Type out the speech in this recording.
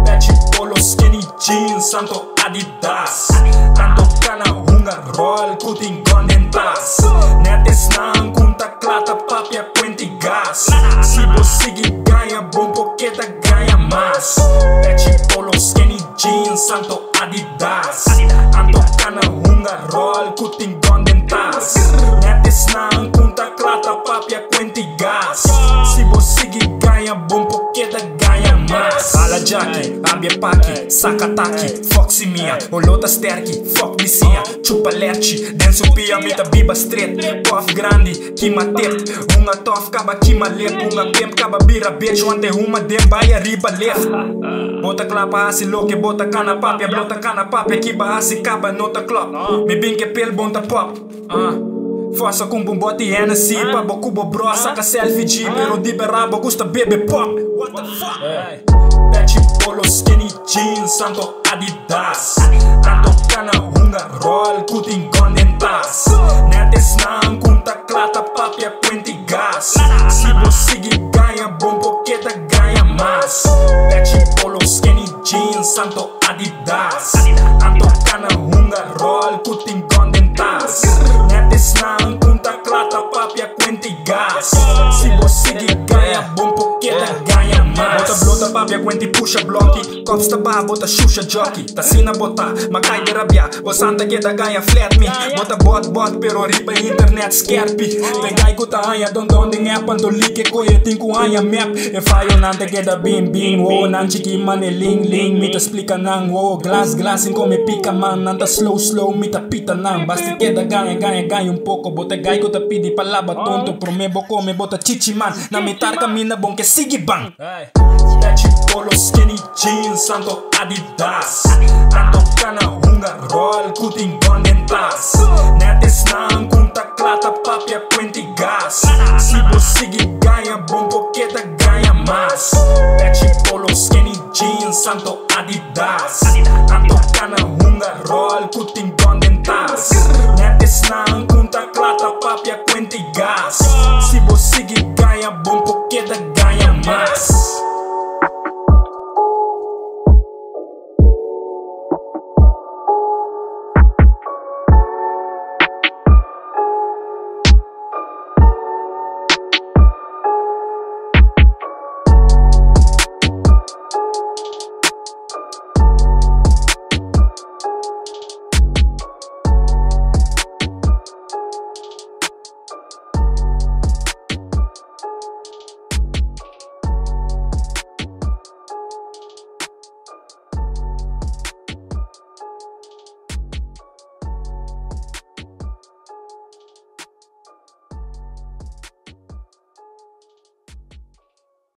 Peci polo skinny jeans santo Adidas. Tanto kana hunga roll kuting condentas. Netes nang kunta klata papia quenti gas. Sibo sigi ganha bom poqueta ganha mas. Peci polo skinny jeans santo Adidas. Tanto kana hunga roll kuting condentas. Netes nang kunta klata papia quenti gas. Sibo sigi ganha bom poqueta ganha mas. Ala Jackie, ambia paki, sakataki, foxy mia, olota sterki, fuck vicia, chupa lerchi, denso pia mita biba straight, puff grandi, kima tip, unga tof kaba kima lep, unga pimp kaba bira bitch, wante uma dem baya riba left. Bota klapa asi loke, bota kana papia, blota kana papia, kiba asi kaba nota klop, me binke pil bonta pop. Força com bombote Hennessy, pa boku bo bro, saca selfie G, pero di beraba gusta bebe pop. What the fuck? Peci polo skinny jeans, santo Adidas. Tanto kana hunga roll, kuting condentas. Netes nang kunta klata papia quenti gas. Sibo sigi ganha bom poqueta ganha mas. Peci polo skinny jeans, santo Adidas. Tanto kana hunga roll, kuting condentas. Netes nang kunta klata papia quenti gas. Sibo sigi ganha bom poqueta ganha mas. Bota blota papia quenti puxa blocky. Cops taba bota xuxa jockey. Tasina bota makai de rabia. Bosanta que da ganha flat me. Bota bot pero riba internet skerpi. Pegai kuta anya don de apan do like koye tinku anya map. E fayo nante que da bim wo nan chiki mane ling mita explica nang wo glass inko me pica man nanta slow mita pita nang. Basti que da ganha un poco. Bota gai kuta pidi palaba tonto. Pro me boko me bota chichi man. Na mitar camina bom que sigi bang. Peci polo skinny jeans, santo Adidas. Tanto kana hunga roll, kuting condentas. Netes nang kunta klata papia quenti gas. Sibo sigi ganha bom poqueta ganha mas. Peci polo skinny jeans, santo Adidas. Tanto kana hunga roll, kuting condentas.